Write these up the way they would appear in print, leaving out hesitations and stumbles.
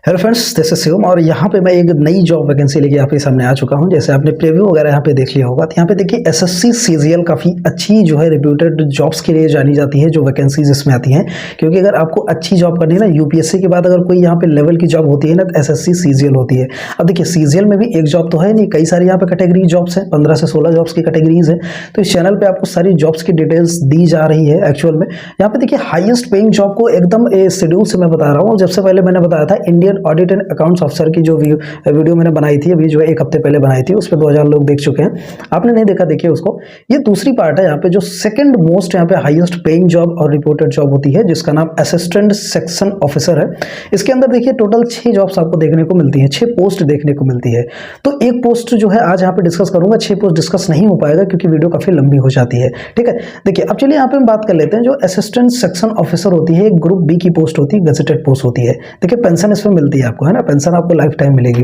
Hello friends, this is Shivam और यहाँ पे मैं एक नई जॉब वैकेंसी लेके आपके सामने आ चुका हूँ। जैसे आपने प्रीव्यू वगैरह यहाँ पे देख लिया होगा, तो यहाँ पे देखिए एसएससी सीजीएल काफ़ी अच्छी जो है रिप्यूटेड जॉब्स के लिए जानी जाती है, जो वैकेंसीज इसमें आती हैं। क्योंकि अगर आपको अच्छी जॉब करनी है ना, यूपीएससी के बाद अगर कोई यहाँ पे लेवल की जॉब होती है ना, तो एसएससी सीजीएल होती है। अब देखिए सीजीएल में भी एक जॉब तो है नहीं, कई सारी यहाँ पे कैटेगरी जॉब्स हैं, 15 से 16 जॉब्स की कैटेगरीज है। तो इस चैनल पर आपको सारी जॉब्स की डिटेल्स दी जा रही है। एक्चुअल में यहाँ पे देखिए हाईएस्ट पेइंग जॉब को एकदम शेड्यूल से मैं बता रहा हूँ। जब से पहले मैंने बताया था इंडियन ऑडिट एंड अकाउंट्स अफसर की जो वीडियो मैंने बनाई थी, अभी जो है 1 हफ्ते पहले बनाई थी, उस पर 2000 लोग देख चुके हैं। आपने नहीं देखा, देखिए उसको। ये दूसरी पार्ट है यहाँ पे, जो सेकंड मोस्ट यहाँ पे हाईएस्ट पेइंग जॉब और रिपोर्टेड जॉब होती है, जिसका नाम असिस्टेंट सेक्शन ऑफिसर है। इसके अंदर देखिए टोटल 6 जॉब्स आपको देखने को मिलती है, 6 पोस्ट देखने को मिलती है। तो एक पोस्ट जो है आज यहाँ पे डिस्कस करूंगा, 6 पोस्ट डिस्कस नहीं हो पाएगा क्योंकि वीडियो काफी लंबी हो जाती है। ठीक है, देखिए अब चलिए यहाँ पे हम बात कर लेते हैं। जो असिस्टेंट सेक्शन ऑफिसर होती है, एक ग्रुप बी की पोस्ट होती है, गजेटेड पोस्ट होती है। देखिए पेंशन इसमें मिलती है आपको, है ना, पेंशन आपको लाइफ टाइम मिलेगी।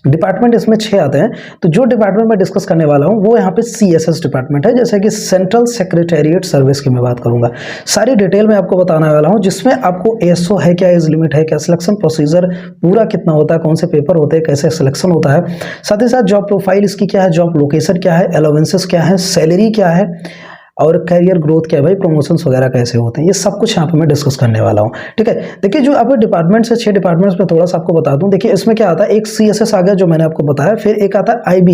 डिपार्टमेंट इसमें 6 आते हैं। तो जो डिपार्टमेंट मैं डिस्कस करने वाला हूं वो यहाँ पे सीएसएस डिपार्टमेंट है, जैसे कि सेंट्रल सेक्रेटेरिएट सर्विस की मैं बात करूंगा। सारी डिटेल में आपको बताने वाला हूं, जिसमें आपको एएसओ है क्या, एज लिमिट है क्या, सिलेक्शन प्रोसीजर पूरा कितना होता है, कौन से पेपर होते हैं, कैसे सिलेक्शन होता है, साथ ही साथ जॉब प्रोफाइल इसकी क्या है, जॉब लोकेशन क्या है, अलाउंसेस क्या है, सैलरी क्या है और करियर ग्रोथ क्या है, भाई प्रमोशंस वगैरह कैसे होते हैं, ये सब कुछ यहाँ पे मैं डिस्कस करने वाला हूँ। ठीक है, देखिए जो आपके डिपार्टमेंट्स है, 6 डिपार्टमेंट्स में थोड़ा सा आपको बता दूं। देखिए इसमें क्या आता है, एक सीएसएस आ गया जो मैंने आपको बताया, फिर एक आता है आईबी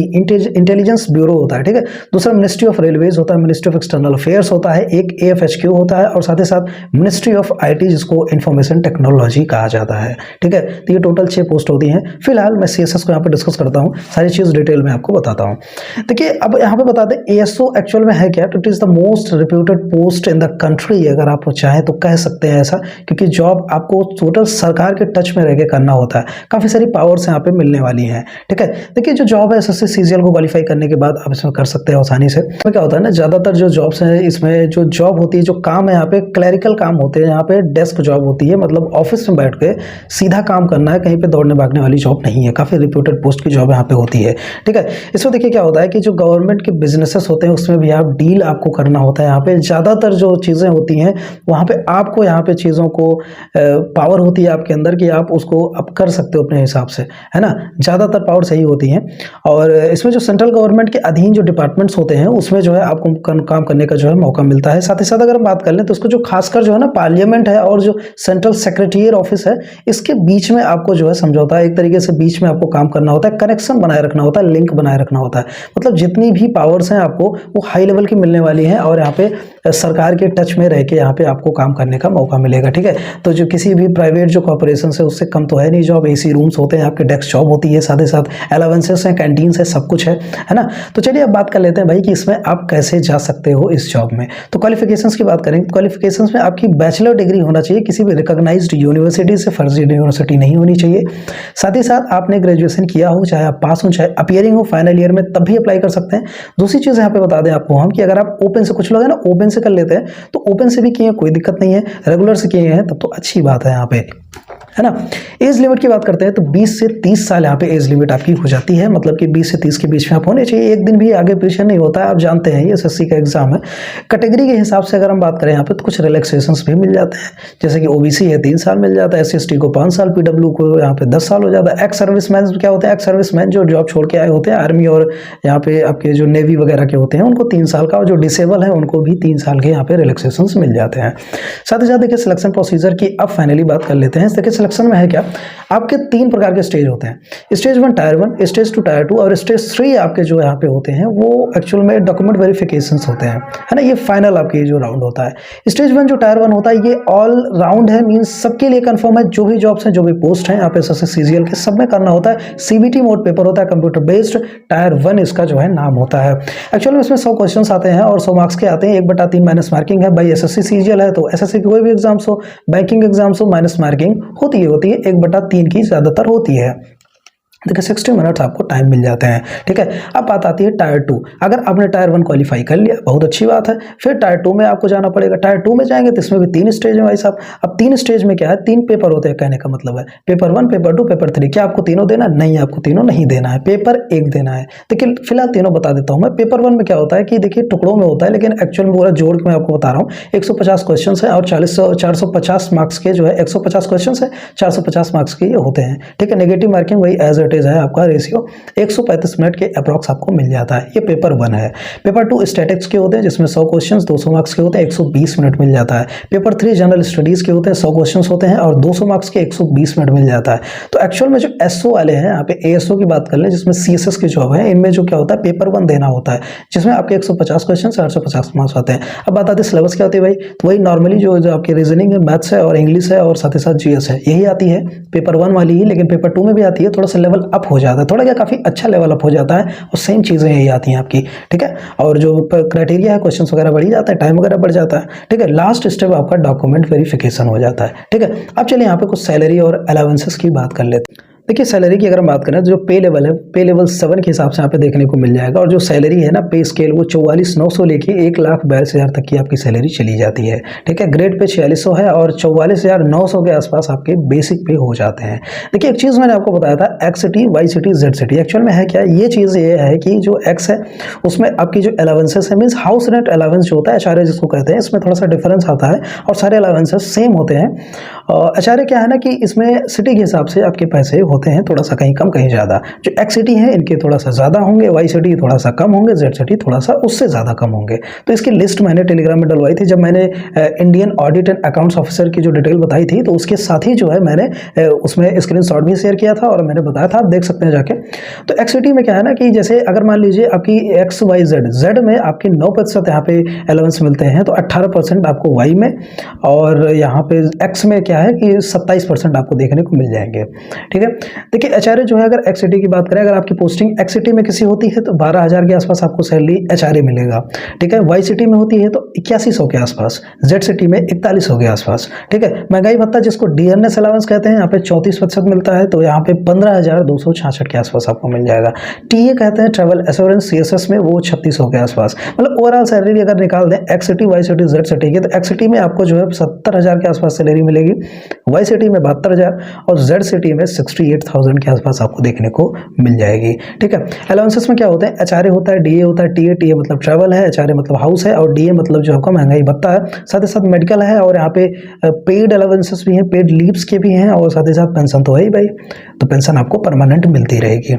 इंटेलिजेंस ब्यूरो होता है। ठीक है, दूसरा मिनिस्ट्री ऑफ रेलवेज होता है, मिनिस्ट्री ऑफ एक्सटर्नल अफेयर्स होता है, एक एएफएचक्यू होता है और साथ ही साथ मिनिस्ट्री ऑफ आईटी, जिसको इंफॉर्मेशन टेक्नोलॉजी कहा जाता है। ठीक है, तो ये टोटल 6 पोस्ट होती हैं। फिलहाल मैं सीएसएस को यहाँ पे डिस्कस करता हूँ, सारी चीज डिटेल में आपको बताता हूँ। देखिए अब यहाँ पे बता दें एएसओ एक्चुअल में है क्या, तो it is the most reputed post in the country, अगर आप चाहें तो कह सकते हैं ऐसा, क्योंकि जॉब आपको टोटल सरकार के टच में रह के करना होता है। काफी सारी पावर्स यहाँ पे मिलने वाली हैं। ठीक है, देखिए जो जॉब है एसएससी सीजीएल को क्वालिफाई करने के बाद आप इसमें कर सकते हैं आसानी से। तो क्या होता है ना, ज्यादातर जो जॉब्स हैं इसमें जो जॉब होती है, जो काम है यहाँ पे क्लरिकल काम होते हैं, यहाँ पे डेस्क जॉब होती है, मतलब ऑफिस में बैठ के सीधा काम करना है, कहीं पे दौड़ने भागने वाली जॉब नहीं है। काफी रिप्यूटेड पोस्ट की जॉब यहाँ पे होती है। ठीक है, इसमें देखिए क्या होता है कि जो गवर्नमेंट के बिजनेसेस होते हैं उसमें भी आप डील आपको करना होता है। यहाँ पे ज्यादातर जो चीजें होती हैं वहां पे आपको यहाँ पे चीजों को पावर होती है आपके अंदर कि आप उसको अब कर सकते हो अपने हिसाब से, है ना, ज्यादातर पावर सही होती हैं। और इसमें जो सेंट्रल गवर्नमेंट के अधीन जो डिपार्टमेंट्स होते हैं उसमें जो है आपको काम करने का जो है मौका मिलता है। साथ ही साथ अगर हम बात कर लें तो उसको जो खासकर जो है ना पार्लियामेंट है और जो सेंट्रल सेक्रेटेरिएट ऑफिस है, इसके बीच में आपको जो है समझौता, एक तरीके से बीच में आपको काम करना होता है, कनेक्शन बनाए रखना होता है, लिंक बनाए रखना होता है। मतलब जितनी भी पावर्स हैं आपको वो हाई लेवल की मिलने वाली हैं और यहाँ पे सरकार के टच में रह के यहाँ पे आपको काम करने का मौका मिलेगा। ठीक है, तो जो किसी भी प्राइवेट जो कॉर्पोरेशन है उससे कम तो है नहीं जॉब। एसी रूम्स होते हैं, आपके डेस्क जॉब होती है, साथ ही साथ अलाउंसेस हैं, कैंटीन्स है, सब कुछ है ना। तो चलिए अब बात कर लेते हैं भाई कि इसमें आप कैसे जा सकते हो इस जॉब में। तो क्वालिफिकेशंस की बात करें, क्वालिफिकेशंस में आपकी बैचलर डिग्री होना चाहिए, किसी भी रिकॉग्नाइज्ड यूनिवर्सिटी से, फर्जी यूनिवर्सिटी नहीं होनी चाहिए। साथ ही साथ आपने ग्रेजुएशन किया हो, चाहे आप पास हो चाहे अपीयरिंग हो फाइनल ईयर में, तब भी अप्लाई कर सकते हैं। दूसरी चीज यहाँ पे बता दें आपको हम कि अगर आप ओपन से, कुछ लोग है ना ओपन से कर लेते हैं, तो ओपन से भी किए कोई दिक्कत नहीं है, रेगुलर से किए हैं तब तो अच्छी बात है यहाँ पे, है ना। एज लिमिट की बात करते हैं तो 20 से 30 साल यहाँ पे एज लिमिट आपकी हो जाती है, मतलब कि 20 से 30 के बीच में आप होने चाहिए। एक दिन भी आगे पीछे नहीं होता है, आप जानते हैं ये एसएससी का एग्जाम है। कैटेगरी के हिसाब से अगर हम बात करें यहाँ पे तो कुछ रिलैक्सेशंस भी मिल जाते हैं, जैसे कि ओबीसी है 3 साल मिल जाता है, एससी/एसटी को 5 साल, पीडब्ल्यू को यहाँ पे 10 साल हो जाता है। एक्स सर्विसमैन क्या होते हैं, एक्स सर्विसमैन जो जॉब छोड़ के आए होते हैं आर्मी और यहाँ पे आपके जो नेवी वगैरह के होते हैं उनको 3 साल का, और जो डिसेबल है उनको भी 3 साल के यहाँ पे रिलैक्सेशंस मिल जाते हैं। साथ ही साथ देखिए सिलेक्शन प्रोसीजर की अब फाइनली बात कर लेते हैं। देखिए सिलेक्शन में है क्या, आपके 3 प्रकार के स्टेज होते हैं, स्टेज 1 टायर 1, स्टेज 2 टायर 2 और स्टेज 3 आपके जो यहाँ पे होते हैं वो एक्चुअल में डॉक्यूमेंट वेरिफिकेशंस होते हैं, है ना। ये फाइनल आपके जो राउंड होता है। स्टेज 1 जो टायर 1 होता है ये ऑल राउंड है, मींस सबके लिए कंफर्म है, जो भी जॉब्स हैं, जो भी पोस्ट हैं यहाँ पे एसएससी सीजीएल के सब में करना होता है। सीबीटी मोड पेपर होता है, कंप्यूटर बेस्ड। टायर 1 इसका जो है नाम होता है। एक्चुअल में इसमें 100 क्वेश्चन आते हैं और 100 मार्क्स के आते हैं, 1/3 माइनस मार्किंग है। भाई एसएससी सीजीएल है तो एसएससी कोई भी एग्जाम्स हो, बैंकिंग एग्जाम्स हो, माइनस मार्किंग होती है 1/3 की ज्यादातर होती है। देखिए 60 मिनट्स आपको टाइम मिल जाते हैं, ठीक है। अब बात आती है टायर 2। अगर आपने टायर 1 क्वालिफाई कर लिया, बहुत अच्छी बात है, फिर टायर 2 में आपको जाना पड़ेगा। टायर 2 में जाएंगे तो इसमें भी 3 स्टेज है भाई साहब। अब 3 स्टेज में क्या है, 3 पेपर होते हैं, कहने का मतलब है पेपर 1, पेपर 2, पेपर 3। क्या आपको तीनों देना? नहीं, आपको तीनों नहीं देना है, पेपर 1 देना है। देखिए फिलहाल तीनों बता देता हूँ मैं। पेपर 1 में क्या होता है कि देखिए टुकड़ों में होता है, लेकिन एक्चुअल में पूरा जोड़ के मैं आपको बता रहा हूँ। 150 क्वेश्चन है और 450 मार्क्स के जो है 150 क्वेश्चन है, 450 मार्क्स के ये होते हैं, ठीक है। नेगेटिव मार्किंग वही एज इट इज है, आपका रेशियो 135 मिनट के अप्रॉक्स आपको मिल जाता है। ये पेपर 1 है। पेपर 2 स्टैटिक्स के होते हैं, जिसमें 100 क्वेश्चंस 200 मार्क्स के होते हैं, 120 मिनट मिल जाता है। पेपर 3 जनरल स्टडीज के होते हैं, 100 क्वेश्चंस होते हैं और 200 मार्क्स के 120 मिनट मिल जाता है। तो एक्चुअल में जो एसओ वाले हैं, यहाँ पे एएसओ की बात कर लें, जिसमें सीएसएस की जॉब है, इनमें जो क्या होता है, पेपर 1 देना होता है, जिसमें आपके 150 क्वेश्चन 450 मार्क्स होते हैं। अब बात आती है सिलेबस क्या होती है भाई, तो वही नॉर्मली जो आपकी रीजनिंग है, मैथ्स है और इंग्लिश है और साथ ही साथ जीएस है, यही आती है पेपर 1 वाली ही। लेकिन पेपर 2 में भी आती है, थोड़ा सा लेवल अप हो जाता है, थोड़ा क्या काफी अच्छा लेवल अप हो जाता है और सेम चीजें यही आती हैं आपकी, ठीक है। और जो क्राइटेरिया है, क्वेश्चंस वगैरह बढ़ जाता है, टाइम वगैरह बढ़ जाता है, ठीक है। लास्ट स्टेप आपका डॉक्यूमेंट वेरिफिकेशन हो जाता है, ठीक है। अब चलिए यहाँ पे कुछ सैलरी और अलाउंसेस की बात कर लेते हैं। देखिए सैलरी की अगर हम बात करें तो जो पे लेवल है, पे लेवल 7 के हिसाब से यहाँ पे देखने को मिल जाएगा। और जो सैलरी है ना, पे स्केल वो 44,900 लेके 1,42,000 तक की आपकी सैलरी चली जाती है, ठीक है। ग्रेड पे 4600 है और 44,900 के आसपास आपके बेसिक पे हो जाते हैं। देखिए एक चीज़ मैंने आपको बताया था, X city, Y city, Z city. Actual में है क्या, ये चीज़ ये है कि जो एक्स है उसमें आपकी जो अलाउंसेस है, मीन्स हाउस रेंट अलाउंस जो होता है, एचआरए जिसको कहते हैं, इसमें थोड़ा सा डिफरेंस आता है और सारे अलाउंसेस सेम होते हैं। एचआरए क्या है ना कि इसमें सिटी के हिसाब से आपके पैसे होते हैं, थोड़ा सा कहीं कम कहीं ज़्यादा। जो एक्स सिटी है इनके थोड़ा सा ज़्यादा होंगे, वाई सिटी थोड़ा सा कम होंगे, जेड सिटी थोड़ा सा उससे ज़्यादा कम होंगे। तो इसकी लिस्ट मैंने टेलीग्राम में डलवाई थी, जब मैंने Indian audit and accounts officer की जो डिटेल बताई थी, तो उसके साथ ही जो है मैंने उसमें स्क्रीनशॉट भी शेयर किया था और मैंने बताया था, आप देख सकते हैं जाके। तो एक्स सिटी में क्या है ना कि जैसे अगर मान लीजिए आपकी एक्स वाई जेड, जेड में आपके 9% यहाँ पे अलाउंस मिलते हैं, तो 18% आपको वाई में, और यहाँ पे एक्स में क्या है कि 27% आपको देखने को मिल जाएंगे, ठीक है। देखिए एचआरए जो है, अगर एक्स सिटी की बात करें, अगर आपकी पोस्टिंग एक्स सिटी में किसी होती है तो 12,000 के आसपास आपको सैलरी एचआरए मिलेगा, ठीक है। वाई सिटी में होती है तो 8100 के आसपास, जेड सिटी में 4100 के आसपास, ठीक है। महंगाई भत्ता जिसको डीएनएस अलाउंस कहते हैं, यहाँ पे 34% मिलता है, तो यहाँ पे 15,266 के आसपास आपको मिल जाएगा। टीए कहते हैं ट्रैवल एश्योरेंस, सीएसएस में वो 3600 के आसपास। मतलब ओवरऑल सैलरी अगर निकाल दें X city, Y city, Z city की, तो एक्स सिटी में आपको जो है 70,000 के आसपास सैलरी मिलेगी, वाई सिटी में 72,000 और जेड सिटी में 68,000 के आसपास आपको देखने को मिल जाएगी, ठीक है। अलाउंसेस में क्या होता है, एचआरए होता है, डीए होता है, टीए मतलब ट्रैवल है, एचआरए मतलब हाउस है और डीए मतलब जो आपका महंगाई भत्ता है, साथ ही साथ मेडिकल है और यहाँ पे पेड अलाउंसेस भी हैं, पेड लीव्स के भी हैं और साथ ही साथ पेंशन तो है ही भाई, तो पेंशन आपको परमानेंट मिलती रहेगी।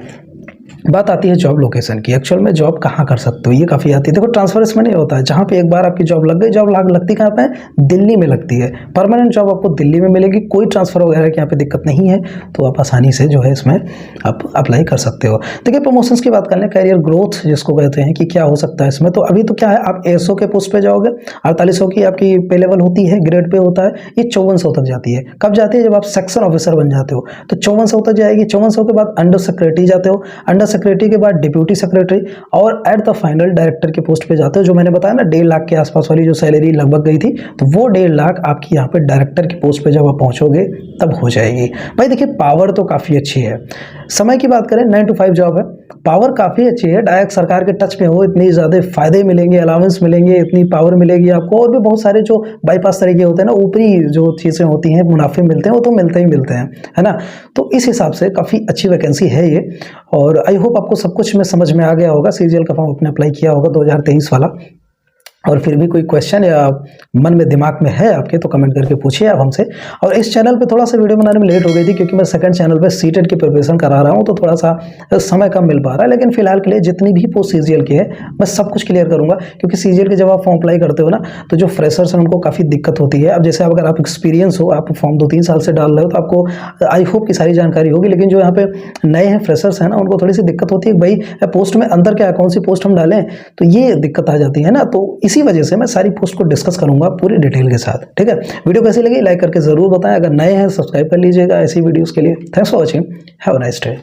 बात आती है जॉब लोकेशन की। एक्चुअल में जॉब कहाँ कर सकते हो, ये काफ़ी आती है। देखो ट्रांसफर इसमें नहीं होता है, जहाँ पे एक बार आपकी जॉब लग गई, जॉब लगती कहाँ पे, दिल्ली में लगती है। परमानेंट जॉब आपको दिल्ली में मिलेगी, कोई ट्रांसफर वगैरह की यहाँ पे दिक्कत नहीं है, तो आप आसानी से जो है इसमें आप अप्लाई कर सकते हो। देखिए प्रमोशंस की बात कर लें, कैरियर ग्रोथ जिसको कहते हैं कि क्या हो सकता है इसमें, तो अभी तो क्या है, आप एएसओ के पोस्ट पे जाओगे, 4800 की आपकी पे लेवल होती है, ग्रेड पे होता है, ये 5400 तक जाती है। कब जाती है, जब आप सेक्शन ऑफिसर बन जाते हो तो 5400 तक जाएगी। 5400 के बाद अंडर सेक्रेटरी जाते हो, अंडर सेक्रेटरी के बाद डिप्यूटी सेक्रेटरी और एट द फाइनल डायरेक्टर के पोस्ट पे जाते हो। जो मैंने बताया ना 1.5 लाख के आसपास वाली जो सैलरी लगभग गई थी, तो वो 1.5 लाख आपकी यहाँ पे डायरेक्टर के पोस्ट पे जब आप पहुंचोगे तब हो जाएगी। भाई देखिए पावर तो काफ़ी अच्छी है। समय की बात करें 9 to 5 जॉब है, पावर काफ़ी अच्छी है, डायरेक्ट सरकार के टच में हो, इतनी ज़्यादा फायदे मिलेंगे, अलाउंस मिलेंगे, इतनी पावर मिलेगी आपको, और भी बहुत सारे जो बाईपास तरीके होते हैं ना, ऊपरी जो चीज़ें होती हैं, मुनाफे मिलते हैं, वो तो मिलते ही मिलते हैं, है ना। तो इस हिसाब से काफ़ी अच्छी वैकेंसी है ये, और आई होप आपको सब कुछ में समझ में आ गया होगा। सीजीएल का फॉर्म आपने अप्लाई किया होगा 2023 वाला, और फिर भी कोई क्वेश्चन या मन में दिमाग में है आपके तो कमेंट करके पूछिए आप हमसे। और इस चैनल पे थोड़ा सा वीडियो बनाने में लेट हो गई थी, क्योंकि मैं सेकंड चैनल पे सीटेट की प्रिपरेशन करा रहा हूँ, तो थोड़ा सा समय कम मिल पा रहा है। लेकिन फिलहाल के लिए जितनी भी पोस्ट सीजीएल की है मैं सब कुछ क्लियर करूँगा, क्योंकि सीजीएल के जब आप फॉर्म अप्लाई करते हो ना, तो जो फ्रेशर्स हैं उनको काफ़ी दिक्कत होती है। अब जैसे अगर आप एक्सपीरियंस हो, आप फॉर्म 2-3 साल से डाल रहे हो, तो आपको आई होप की सारी जानकारी होगी। लेकिन जो यहाँ पे नए हैं, फ्रेशर्स हैं ना, उनको थोड़ी सी दिक्कत होती है, भाई पोस्ट में अंदर क्या, कौन सी पोस्ट हम डालें, तो ये दिक्कत आ जाती है ना। तो इसी वजह से मैं सारी पोस्ट को डिस्कस करूंगा पूरी डिटेल के साथ, ठीक है। वीडियो कैसी लगी लाइक करके जरूर बताएं, अगर नए हैं सब्सक्राइब कर लीजिएगा ऐसी वीडियोस के लिए। Thanks for watching, have a nice day.